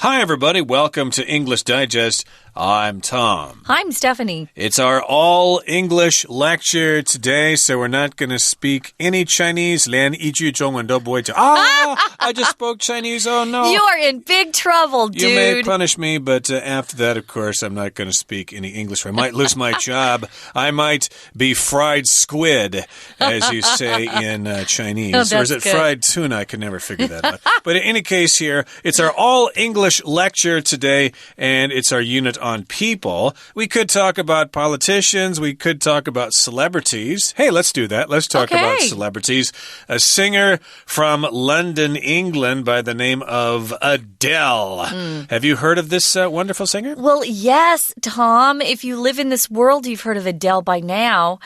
Hi, everybody. Welcome to English Digest. I'm Tom. I'm Stephanie. It's our all-English lecture today, so we're not going to speak any Chinese. 连一句中文都不会讲. I just spoke Chinese. Oh, no. You are in big trouble, dude. You may punish me, but after that, of course, I'm not going to speak any English. I might lose my job. I might be fried squid, as you say in Chinese. Oh, or is it good. fried tuna? I can never figure that out. But in any case here, it's our all-English lecture today, and it's our unit on people. We could talk about politicians. We could talk about celebrities. Hey, let's do that. Let's talk about celebrities. A singer from London, England by the name of Adele. Have you heard of this wonderful singer? Well, yes, Tom. If you live in this world, you've heard of Adele by now.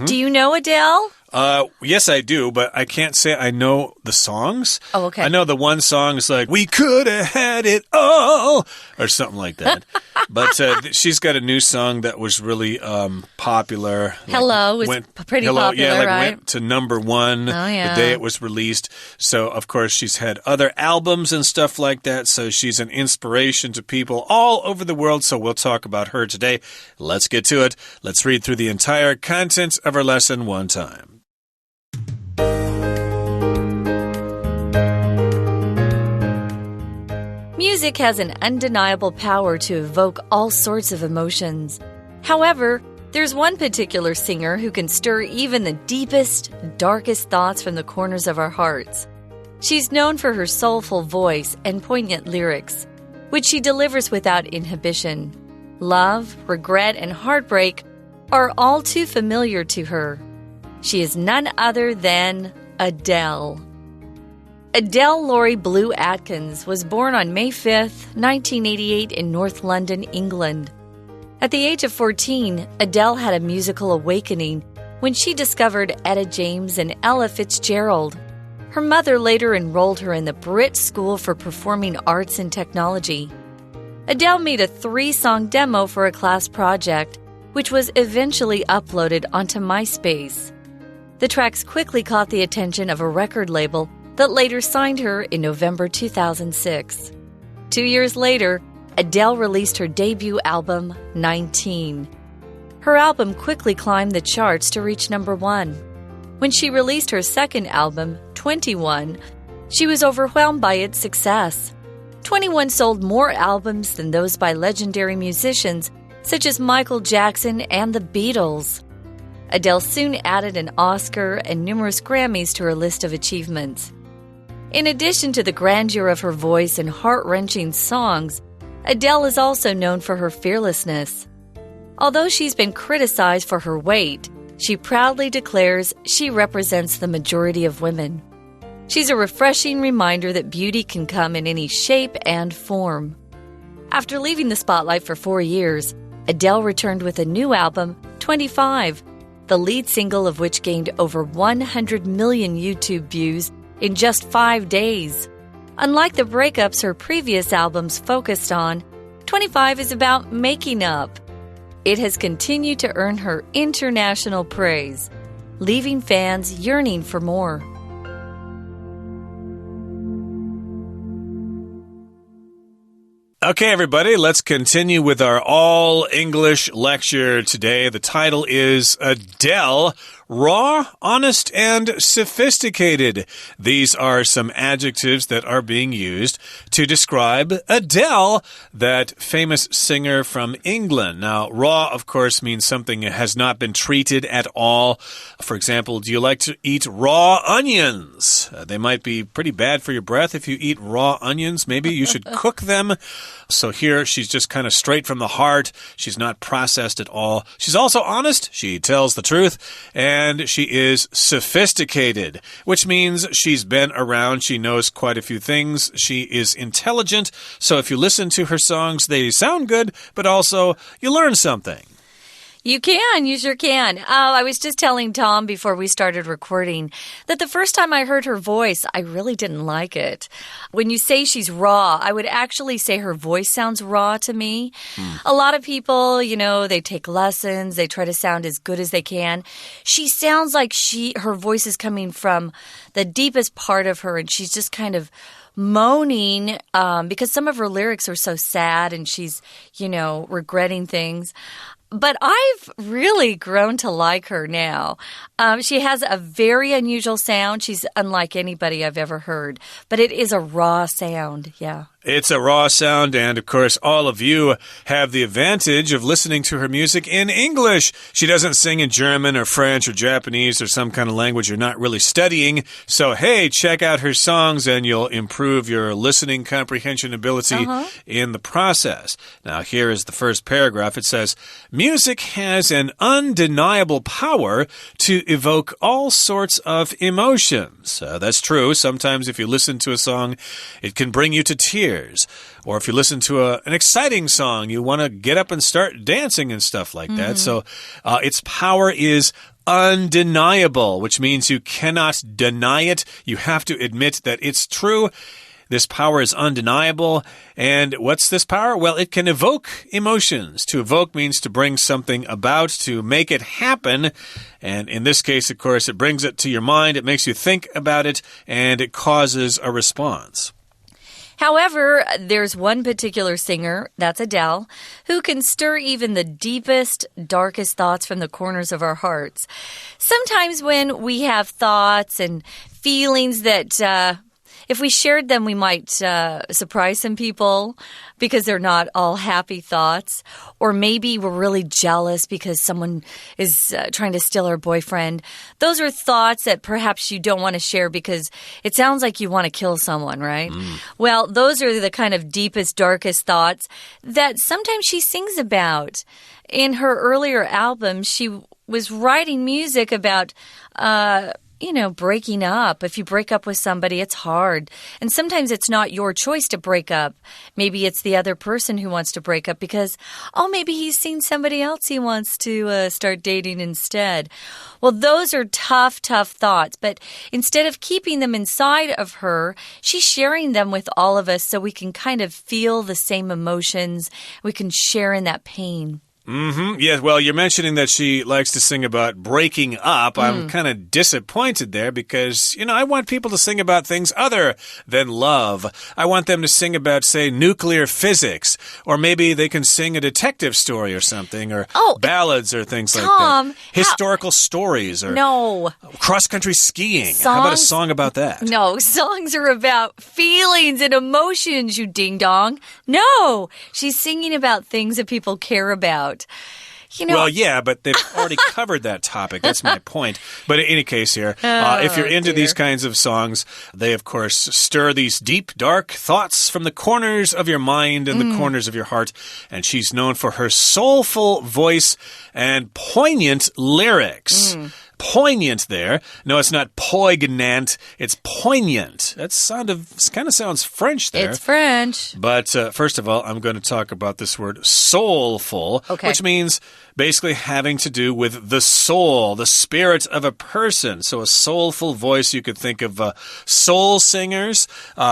Do you know Adele? Yes, I do, but I can't say I know the songs. Oh, okay. I know the one song is like, we could have had it all, or something like that. But she's got a new song that was really popular. Hello was pretty popular, right? Went to #1 the day it was released. So, of course, she's had other albums and stuff like that. So she's an inspiration to people all over the world. So we'll talk about her today. Let's get to it. Let's read through the entire content of our lesson one time. Music has an undeniable power to evoke all sorts of emotions. However, there's one particular singer who can stir even the deepest, darkest thoughts from the corners of our hearts. She's known for her soulful voice and poignant lyrics, which she delivers without inhibition. Love, regret, and heartbreak are all too familiar to her. She is none other than Adele. Adele Laurie Blue Atkins was born on May 5th, 1988 in North London, England. At the age of 14, Adele had a musical awakening when she discovered Etta James and Ella Fitzgerald. Her mother later enrolled her in the Brit School for Performing Arts and Technology. Adele made a 3-song demo for a class project, which was eventually uploaded onto MySpace. The tracks quickly caught the attention of a record label that later signed her in November 2006. 2 years later, Adele released her debut album, 19. Her album quickly climbed the charts to reach #1. When she released her second album, 21, she was overwhelmed by its success. 21 sold more albums than those by legendary musicians such as Michael Jackson and the Beatles. Adele soon added an Oscar and numerous Grammys to her list of achievements. In addition to the grandeur of her voice and heart-wrenching songs, Adele is also known for her fearlessness. Although she's been criticized for her weight, she proudly declares she represents the majority of women. She's a refreshing reminder that beauty can come in any shape and form. After leaving the spotlight for 4 years, Adele returned with a new album, 25, the lead single of which gained over 100 million YouTube views in just 5 days. Unlike the breakups her previous albums focused on, 25 is about making up. It has continued to earn her international praise, leaving fans yearning for more. Okay, everybody, let's continue with our all-English lecture today. The title is Adele, Raw, Honest, and Sophisticated. These are some adjectives that are being used to describe Adele, that famous singer from England. Now, raw, of course, means something that has not been treated at all. For example, do you like to eat raw onions? They might be pretty bad for your breath if you eat raw onions. Maybe you should cook them. So here, she's just kind of straight from the heart. She's not processed at all. She's also honest. She tells the truth. And she is sophisticated, which means she's been around. She knows quite a few things. She is intelligent. So if you listen to her songs, they sound good, but also you learn something. You can. You sure can. I was just telling Tom before we started recording that the first time I heard her voice, I really didn't like it. When you say she's raw, I would actually say her voice sounds raw to me. A lot of people, you know, they take lessons. They try to sound as good as they can. She sounds like her voice is coming from the deepest part of her, and she's just kind of moaning because some of her lyrics are so sad and she's, regretting things. But I've really grown to like her now. She has a very unusual sound. She's unlike anybody I've ever heard. But it is a raw sound, yeah. It's a raw sound, and of course, all of you have the advantage of listening to her music in English. She doesn't sing in German or French or Japanese or some kind of language you're not really studying. So, hey, check out her songs, and you'll improve your listening comprehension ability in the process. Now, here is the first paragraph. It says, music has an undeniable power to evoke all sorts of emotions. That's true. Sometimes if you listen to a song, it can bring you to tears. Or if you listen to an exciting song, you want to get up and start dancing and stuff like that. So its power is undeniable, which means you cannot deny it. You have to admit that it's true. This power is undeniable. And what's this power? Well, it can evoke emotions. To evoke means to bring something about, to make it happen. And in this case, of course, it brings it to your mind. It makes you think about it, and it causes a response. However, there's one particular singer, that's Adele, who can stir even the deepest, darkest thoughts from the corners of our hearts. Sometimes when we have thoughts and feelings that if we shared them, we might surprise some people because they're not all happy thoughts. Or maybe we're really jealous because someone is trying to steal our boyfriend. Those are thoughts that perhaps you don't want to share because it sounds like you want to kill someone, right? Well, those are the kind of deepest, darkest thoughts that sometimes she sings about. In her earlier album, she was writing music about breaking up. If you break up with somebody, it's hard. And sometimes it's not your choice to break up. Maybe it's the other person who wants to break up because, maybe he's seen somebody else he wants to start dating instead. Well, those are tough, tough thoughts. But instead of keeping them inside of her, she's sharing them with all of us so we can kind of feel the same emotions. We can share in that pain. Yes, well, you're mentioning that she likes to sing about breaking up. I'm kind of disappointed there because, I want people to sing about things other than love. I want them to sing about, say, nuclear physics, or maybe they can sing a detective story or something, or ballads or things like that. Historical stories or cross-country skiing. How about a song about that? No, songs are about feelings and emotions, you ding-dong. No, she's singing about things that people care about. Well, yeah, but they've already covered that topic. That's my point. But in any case here, if you're into these kinds of songs, they, of course, stir these deep, dark thoughts from the corners of your mind and the corners of your heart. And she's known for her soulful voice and poignant lyrics. Poignant there. No, it's not poignant. It's poignant. That kind of sounds French there. It's French. But first of all, I'm going to talk about this word soulful, which means basically having to do with the soul, the spirit of a person. So a soulful voice, you could think of soul singers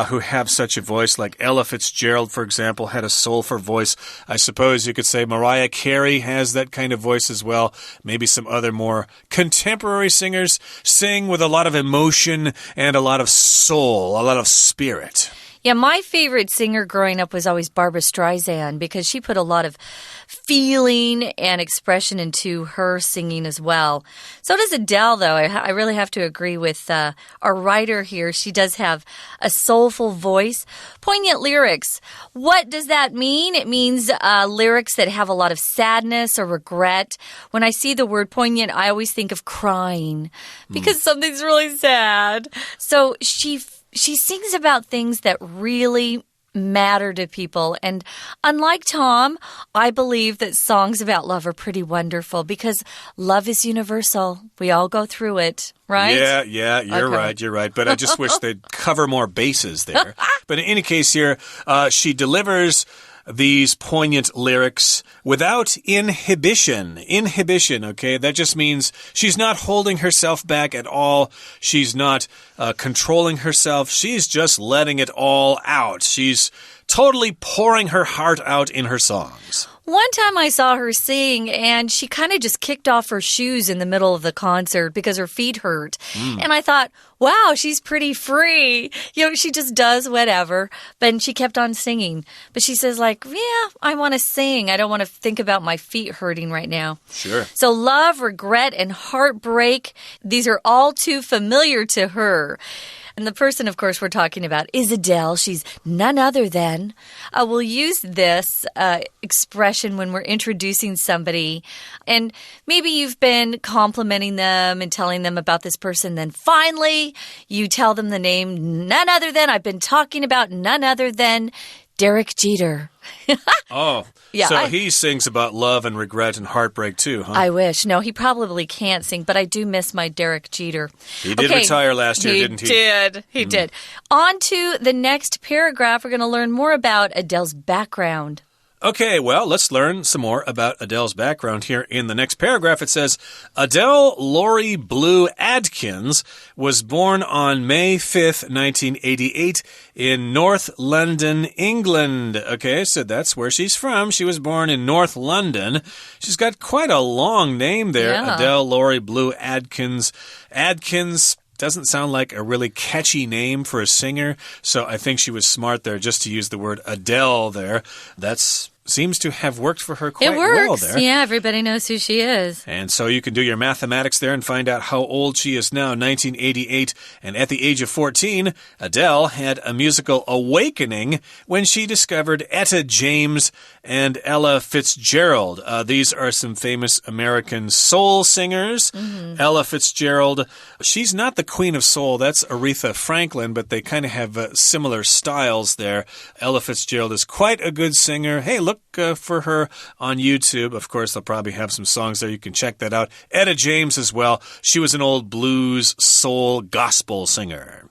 who have such a voice, like Ella Fitzgerald, for example, had a soulful voice. I suppose you could say Mariah Carey has that kind of voice as well. Maybe some other more contemporary singers sing with a lot of emotion and a lot of soul, a lot of spirit. Yeah, my favorite singer growing up was always Barbra Streisand because she put a lot of feeling and expression into her singing as well. So does Adele, though. I really have to agree with our writer here. She does have a soulful voice. Poignant lyrics. What does that mean? It means lyrics that have a lot of sadness or regret. When I see the word poignant, I always think of crying because something's really sad. So she sings about things that really matter to people. And unlike Tom, I believe that songs about love are pretty wonderful because love is universal. We all go through it, right? Yeah, you're right. But I just wish they'd cover more bases there. But in any case here, she delivers these poignant lyrics without inhibition. Inhibition, okay? That just means she's not holding herself back at all. She's not controlling herself. She's just letting it all out. She's totally pouring her heart out in her songs. One time I saw her sing, and she kind of just kicked off her shoes in the middle of the concert because her feet hurt. And I thought, wow, she's pretty free. She just does whatever. But she kept on singing. But she says I want to sing. I don't want to think about my feet hurting right now. Sure. So love, regret, and heartbreak, these are all too familiar to her. And the person, of course, we're talking about is Adele. She's none other than. We'll use this expression when we're introducing somebody. And maybe you've been complimenting them and telling them about this person. Then finally, you tell them the name, none other than. I've been talking about none other than Derek Jeter. Oh, yeah, so he sings about love and regret and heartbreak too, huh? I wish. No, he probably can't sing, but I do miss my Derek Jeter. He did retire last year, didn't he? He did. On to the next paragraph. We're going to learn more about Adele's background. Okay, well, let's learn some more about Adele's background here. In the next paragraph, it says, Adele Laurie Blue Adkins was born on May 5th, 1988 in North London, England. Okay, so that's where she's from. She was born in North London. She's got quite a long name there. Yeah. Adele Laurie Blue Adkins. Adkins doesn't sound like a really catchy name for a singer, so I think she was smart there just to use the word Adele there. That's seems to have worked for her quite well there. Yeah, everybody knows who she is. And so you can do your mathematics there and find out how old she is now, 1988. And at the age of 14, Adele had a musical awakening when she discovered Etta James and Ella Fitzgerald. These are some famous American soul singers. Ella Fitzgerald, she's not the queen of soul. That's Aretha Franklin, but they kind of have similar styles there. Ella Fitzgerald is quite a good singer. Hey, look for her on YouTube. Of course, they'll probably have some songs there. You can check that out. Etta James as well. She was an old blues, soul, gospel singer.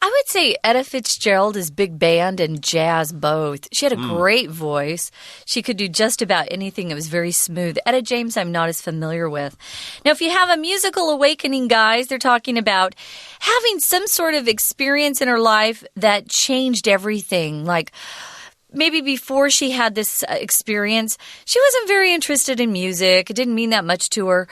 I would say Etta Fitzgerald is big band and jazz both. She had a great voice. She could do just about anything. It was very smooth. Etta James, I'm not as familiar with. Now, if you have a musical awakening, guys, they're talking about having some sort of experience in her life that changed everything. Like, maybe before she had this experience, she wasn't very interested in music. It didn't mean that much to her.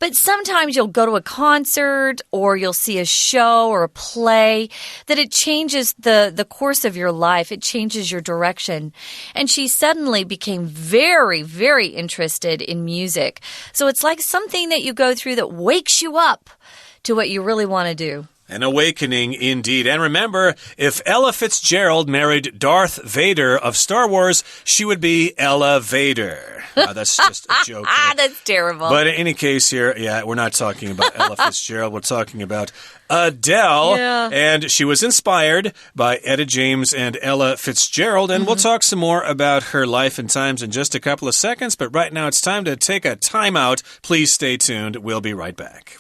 But sometimes you'll go to a concert or you'll see a show or a play that it changes the course of your life. It changes your direction. And she suddenly became very, very interested in music. So it's like something that you go through that wakes you up to what you really want to do. An awakening indeed. And remember, if Ella Fitzgerald married Darth Vader of Star Wars, she would be Ella Vader. That's just a joke. That's terrible. But in any case here, yeah, we're not talking about Ella Fitzgerald. We're talking about Adele. Yeah. And she was inspired by Etta James and Ella Fitzgerald. And we'll talk some more about her life and times in just a couple of seconds. But right now it's time to take a time out. Please stay tuned. We'll be right back.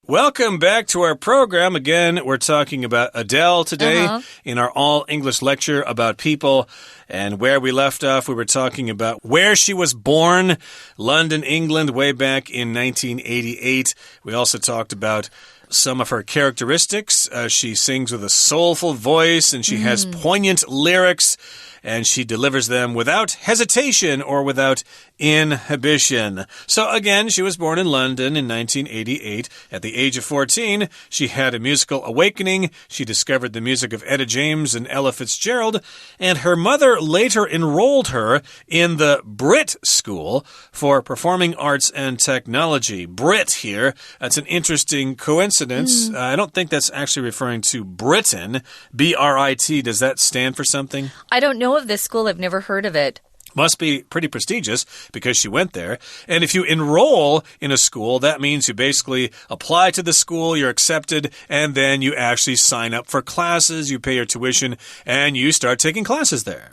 Welcome back to our program. Again, we're talking about Adele today in our all-English lecture about people. And where we left off, we were talking about where she was born, London, England, way back in 1988. We also talked about some of her characteristics. She sings with a soulful voice, and she has poignant lyrics, and she delivers them without hesitation or without inhibition. So again, she was born in London in 1988. At the age of 14, she had a musical awakening. She discovered the music of Etta James and Ella Fitzgerald, and her mother later enrolled her in the Brit School for Performing Arts and Technology. Brit here, that's an interesting coincidence. I don't think that's actually referring to Britain. B-R-I-T, does that stand for something? I don't know of this school. I've never heard of it. Must be pretty prestigious because she went there. And if you enroll in a school, that means you basically apply to the school, you're accepted, and then you actually sign up for classes, you pay your tuition, and you start taking classes there.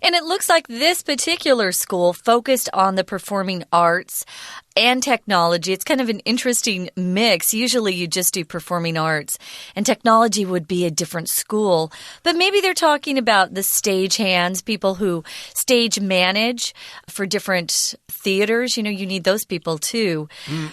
And it looks like this particular school focused on the performing arts. and technology. It's kind of an interesting mix. Usually you just do performing arts, and technology would be a different school. But maybe they're talking about the stagehands, people who stage manage for different theaters. You know, you need those people too.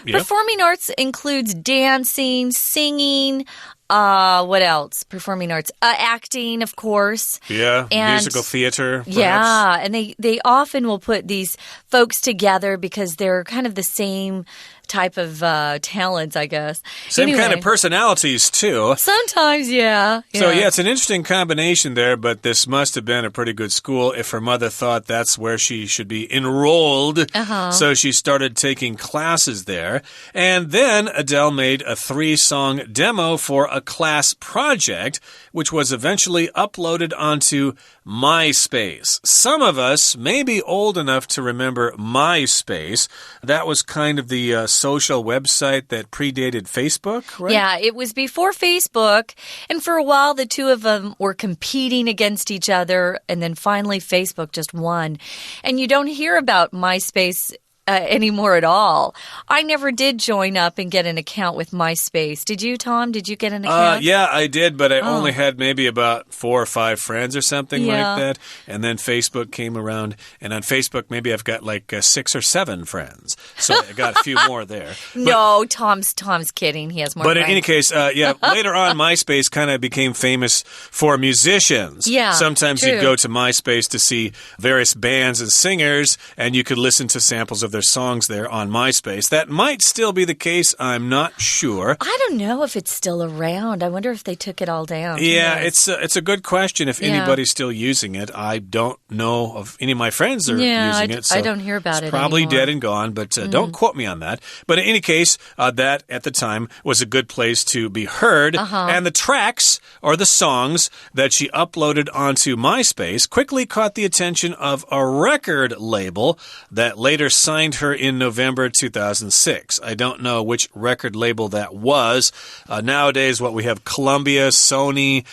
Yeah. Performing arts includes dancing, singing, what else? Performing arts. Acting, of course. Yeah, and, musical theater, perhaps. Yeah, and they often will put these folks together because they're kind of the same type of talents, I guess. Same kind of personalities, too. Sometimes, yeah. So, yeah, it's an interesting combination there, but this must have been a pretty good school if her mother thought that's where she should be enrolled. So she started taking classes there. And then Adele made a 3-song demo for a class project, which was eventually uploaded onto MySpace. Some of us may be old enough to remember MySpace. That was kind of the social website that predated Facebook, right? Yeah, it was before Facebook, and for a while the two of them were competing against each other, and then finally Facebook just won. And you don't hear about MySpace anymore at all. I never did join up and get an account with MySpace. Did you, Tom? Did you get an account? Yeah, I did, but I only had maybe about 4 or 5 friends or something like that. And then Facebook came around, and on Facebook maybe I've got like 6 or 7 friends. So I got a few more there. No, Tom's kidding. He has more friends. But in any case, later on MySpace kind of became famous for musicians. Yeah, sometimes true. you'd go to MySpace to see various bands and singers, and you could listen to samples of their songs there on MySpace. That might still be the case. I'm not sure. I don't know if it's still around. I wonder if they took it all down. Yeah, it's a good question if anybody's still using it. I don't know of any of my friends are using it. So I don't hear about it probably anymore. Dead and gone, but don't quote me on that. But in any case, that at the time was a good place to be heard. And the tracks or the songs that she uploaded onto MySpace quickly caught the attention of a record label that later signed her in November 2006. I don't know which record label that was. Nowadays, what we have Columbia, Sony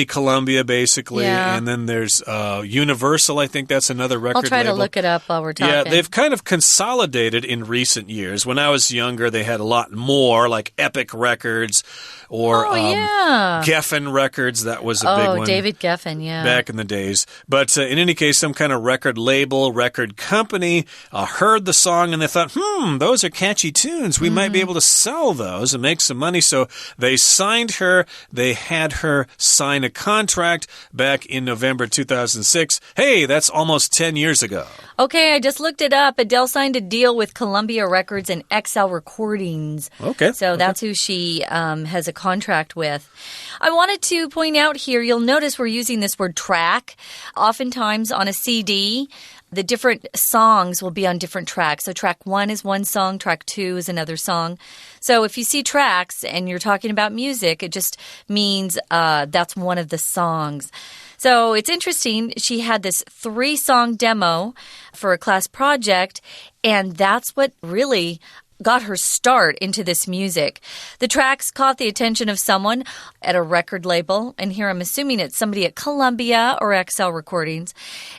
Columbia, basically. Yeah. And then there's Universal. I think that's another record label. I'll try to look it up while we're talking. Yeah, they've kind of consolidated in recent years. When I was younger, they had a lot more, like Epic Records or Geffen Records. That was a big one. Oh, David Geffen, yeah. Back in the days. But in any case, some kind of record label, record company heard the song and they thought, those are catchy tunes. We might be able to sell those and make some money. So they signed her. They had her sign a contract back in November 2006. Hey, that's almost 10 years ago. Okay, I just looked it up. Adele signed a deal with Columbia Records and XL Recordings. Okay. So that's who she has a contract with. I wanted to point out here, you'll notice we're using this word track. Oftentimes on a CD, the different songs will be on different tracks. So track 1 is one song, track 2 is another song. So if you see tracks and you're talking about music, it just means that's one of the songs. So it's interesting. She had this 3-song demo for a class project, and that's what really got her start into this music. The tracks caught the attention of someone at a record label, and here I'm assuming it's somebody at Columbia or XL Recordings,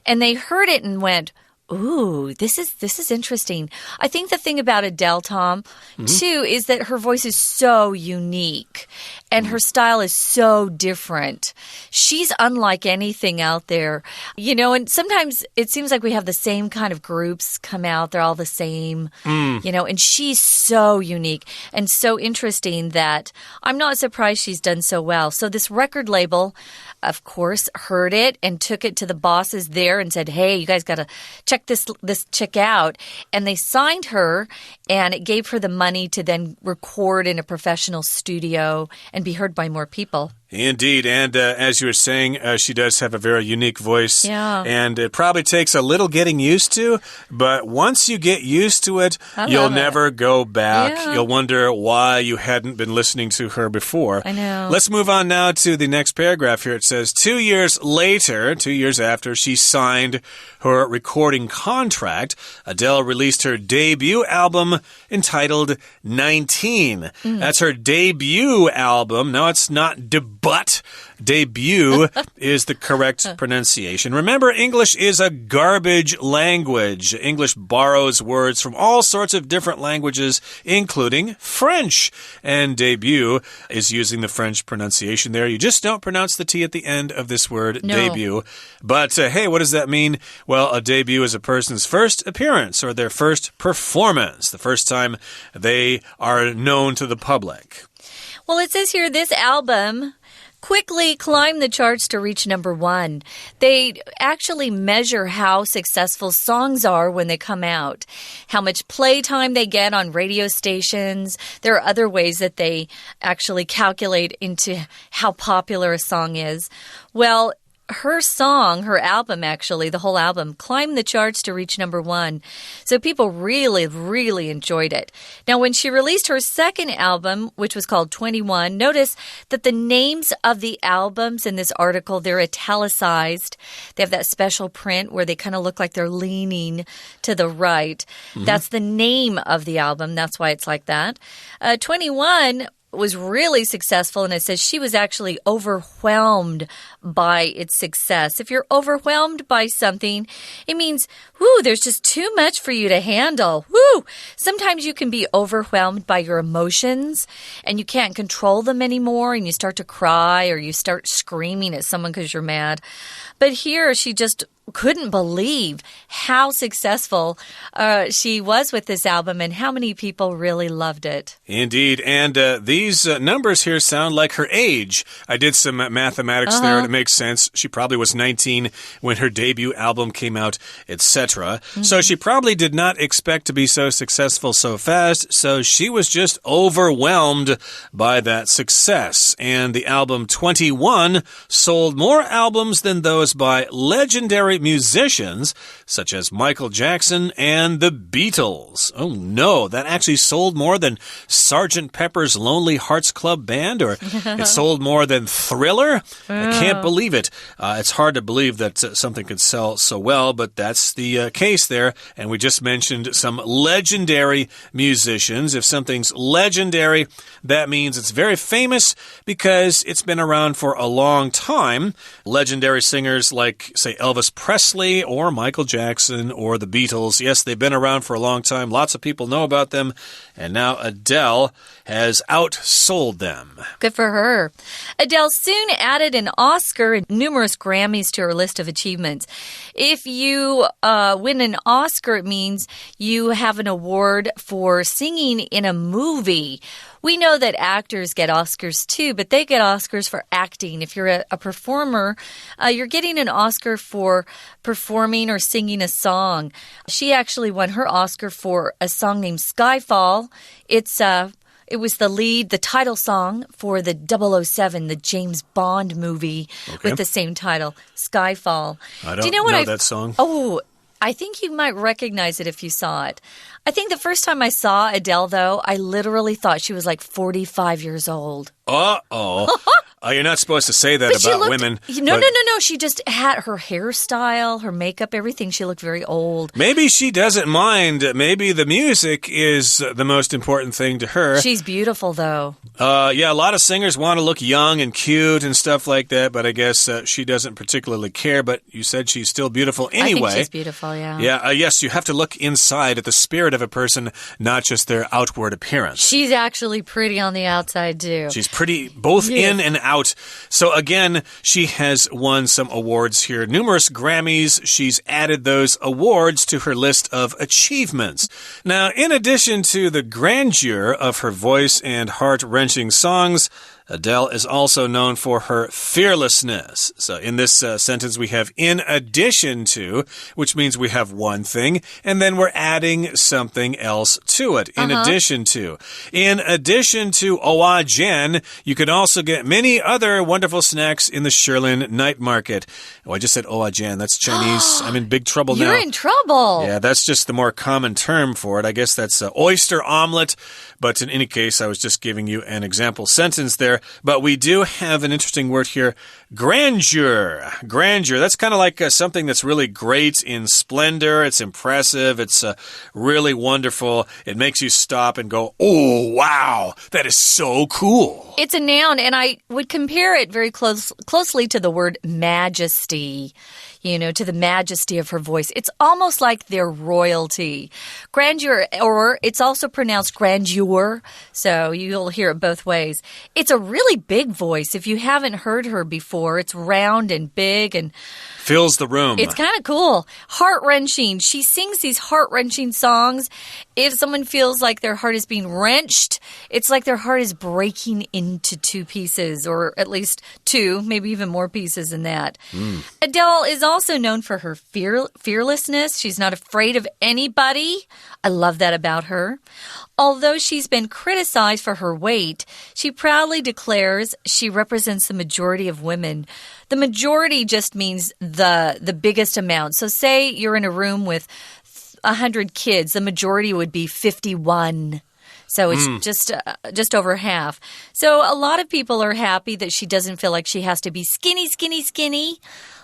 and they heard it and went, ooh, this is interesting. I think the thing about Adele, Tom, too, is that her voice is so unique and her style is so different. She's unlike anything out there. You know, and sometimes it seems like we have the same kind of groups come out. They're all the same, you know, and she's so unique and so interesting that I'm not surprised she's done so well. So this record label, of course, heard it and took it to the bosses there and said, hey, you guys got to check this chick out. And they signed her, and it gave her the money to then record in a professional studio and be heard by more people. Indeed, and as you were saying, she does have a very unique voice. Yeah. And it probably takes a little getting used to, but once you get used to it, you'll never go back. Yeah. You'll wonder why you hadn't been listening to her before. I know. Let's move on now to the next paragraph here. It says, 2 years later, 2 years after, she signed her recording contract, Adele released her debut album entitled 19. That's her debut album. No, it's not debut. Debut is the correct pronunciation. Remember, English is a garbage language. English borrows words from all sorts of different languages, including French. And debut is using the French pronunciation there. You just don't pronounce the T at the end of this word, debut. But hey, what does that mean? Well, a debut is a person's first appearance or their first performance, the first time they are known to the public. Well, it says here this album quickly climbed the charts to reach #1. They actually measure how successful songs are when they come out, how much playtime they get on radio stations. There are other ways that they actually calculate into how popular a song is. Well, her song, her album actually, the whole album, climbed the charts to reach #1. So people really, really enjoyed it. Now, when she released her second album, which was called 21, notice that the names of the albums in this article, they're italicized. They have that special print where they kind of look like they're leaning to the right. That's the name of the album. That's why it's like that. 21 was really successful, and it says she was actually overwhelmed by its success. If you're overwhelmed by something, it means, whoo, there's just too much for you to handle. Whoo! Sometimes you can be overwhelmed by your emotions, and you can't control them anymore, and you start to cry, or you start screaming at someone because you're mad. But here, she just couldn't believe how successful she was with this album and how many people really loved it. Indeed. And these numbers here sound like her age. I did some mathematics there, and it makes sense. She probably was 19 when her debut album came out, etc. So she probably did not expect to be so successful so fast, so she was just overwhelmed by that success. And the album 21 sold more albums than those by legendary musicians such as Michael Jackson and the Beatles. Oh no, that actually sold more than Sgt. Pepper's Lonely Hearts Club Band, or it sold more than Thriller? I can't believe it. It's hard to believe that something could sell so well, but that's the case there. And we just mentioned some legendary musicians. If something's legendary, that means it's very famous because it's been around for a long time. Legendary singers like, say, Elvis Presley or Michael Jackson or the Beatles. Yes, they've been around for a long time. Lots of people know about them. And now Adele has outsold them. Good for her. Adele soon added an Oscar and numerous Grammys to her list of achievements. If you win an Oscar, it means you have an award for singing in a movie. We know that actors get Oscars too, but they get Oscars for acting. If you're a performer, you're getting an Oscar for performing or singing a song. She actually won her Oscar for a song named Skyfall. It was the title song for the 007, the James Bond movie with the same title, Skyfall. I don't know that song. Oh, I think you might recognize it if you saw it. I think the first time I saw Adele, though, I literally thought she was like 45 years old. Uh-oh. You're not supposed to say that about women. No. She just had her hairstyle, her makeup, everything. She looked very old. Maybe she doesn't mind. Maybe the music is the most important thing to her. She's beautiful, though. Yeah, a lot of singers want to look young and cute and stuff like that, but I guess she doesn't particularly care. But you said she's still beautiful anyway. I think she's beautiful, yeah. Yeah, yes, you have to look inside at the spirit of a person, not just their outward appearance. She's actually pretty on the outside, too. She's pretty both in and out. So again, she has won some awards here. Numerous Grammys. She's added those awards to her list of achievements. Now, in addition to the grandeur of her voice and heart-wrenching songs, Adele is also known for her fearlessness. So in this sentence, we have in addition to, which means we have one thing, and then we're adding something else to it. In addition to. In addition to Owa Jen, you can also get many other wonderful snacks in the Sherlin Night Market. Oh, I just said Owa Jen. That's Chinese. I'm in big trouble now. You're in trouble. Yeah, that's just the more common term for it. I guess that's oyster omelet. But in any case, I was just giving you an example sentence there. here, but we do have an interesting word here, grandeur. Grandeur, that's kind of like something that's really great in splendor. It's impressive. It's really wonderful. It makes you stop and go, oh, wow, that is so cool. It's a noun, and I would compare it very closely to the word majesty. To the majesty of her voice. It's almost like they're royalty. Grandeur, or it's also pronounced grandeur, so you'll hear it both ways. It's a really big voice. If you haven't heard her before, it's round and big and fills the room. It's kind of cool. Heart-wrenching. She sings these heart-wrenching songs. If someone feels like their heart is being wrenched, it's like their heart is breaking into two pieces, or at least two, maybe even more pieces than that. Adele is also known for her fearlessness. She's not afraid of anybody. I love that about her. Although she's been criticized for her weight, she proudly declares she represents the majority of women. The majority just means the biggest amount. So say you're in a room with 100 kids, the majority would be 51. So it's just over half. So a lot of people are happy that she doesn't feel like she has to be skinny, skinny, skinny,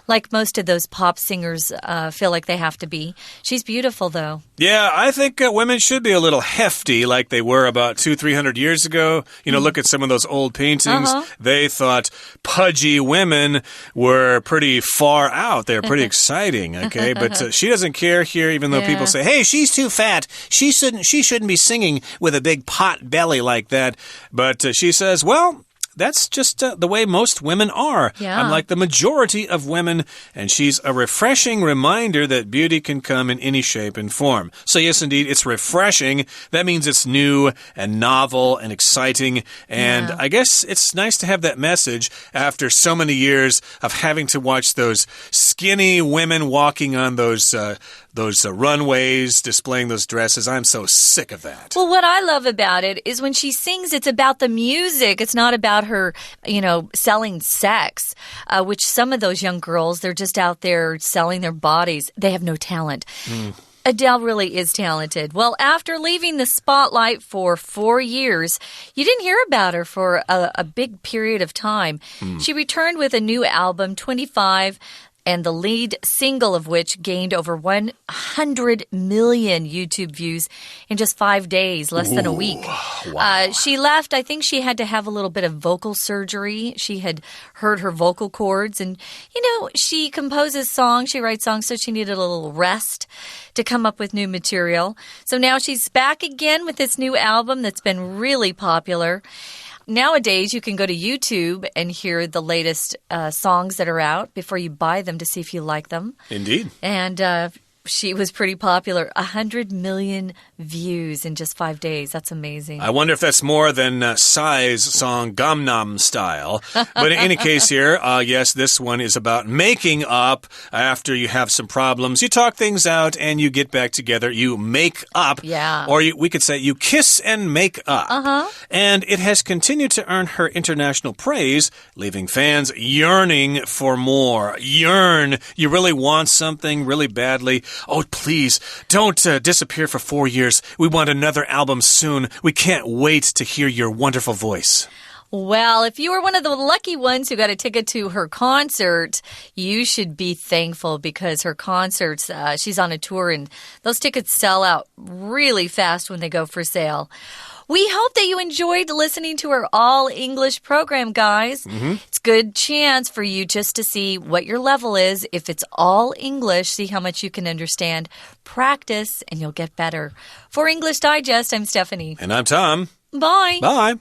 like most of those pop singers feel like they have to be. She's beautiful, though. Yeah, I think women should be a little hefty like they were about 200-300 years ago. Look at some of those old paintings. They thought pudgy women were pretty far out. They're pretty exciting, okay? But she doesn't care here, even though people say, hey, she's too fat. She shouldn't be singing with a big pot belly like that. But she says, well, that's just the way most women are. Yeah. Unlike the majority of women, and she's a refreshing reminder that beauty can come in any shape and form. So yes, indeed, it's refreshing. That means it's new and novel and exciting. And I guess it's nice to have that message after so many years of having to watch those skinny women walking on those runways, displaying those dresses. I'm so sick of that. Well, what I love about it is when she sings, it's about the music. It's not about her, selling sex, which some of those young girls, they're just out there selling their bodies. They have no talent. Adele really is talented. Well, after leaving the spotlight for 4 years, you didn't hear about her for a big period of time. She returned with a new album, 25, and the lead single of which gained over 100 million YouTube views in just 5 days, less than a week. Wow. She left. I think she had to have a little bit of vocal surgery. She had hurt her vocal cords. And, she composes songs. She writes songs, so she needed a little rest to come up with new material. So now she's back again with this new album that's been really popular. Nowadays, you can go to YouTube and hear the latest songs that are out before you buy them to see if you like them. Indeed. And she was pretty popular. 100 million views in just 5 days. That's amazing. I wonder if that's more than Psy's song Gangnam Style. But in any case here, yes, this one is about making up after you have some problems. You talk things out and you get back together. You make up. Yeah. Or we could say you kiss and make up. And it has continued to earn her international praise, leaving fans yearning for more. Yearn. You really want something really badly. Oh, please, don't disappear for 4 years. We want another album soon. We can't wait to hear your wonderful voice. Well, if you were one of the lucky ones who got a ticket to her concert, you should be thankful because her concerts, she's on a tour and those tickets sell out really fast when they go for sale. We hope that you enjoyed listening to our all-English program, guys. It's a good chance for you just to see what your level is. If it's all English, see how much you can understand. Practice, and you'll get better. For English Digest, I'm Stephanie. And I'm Tom. Bye. Bye.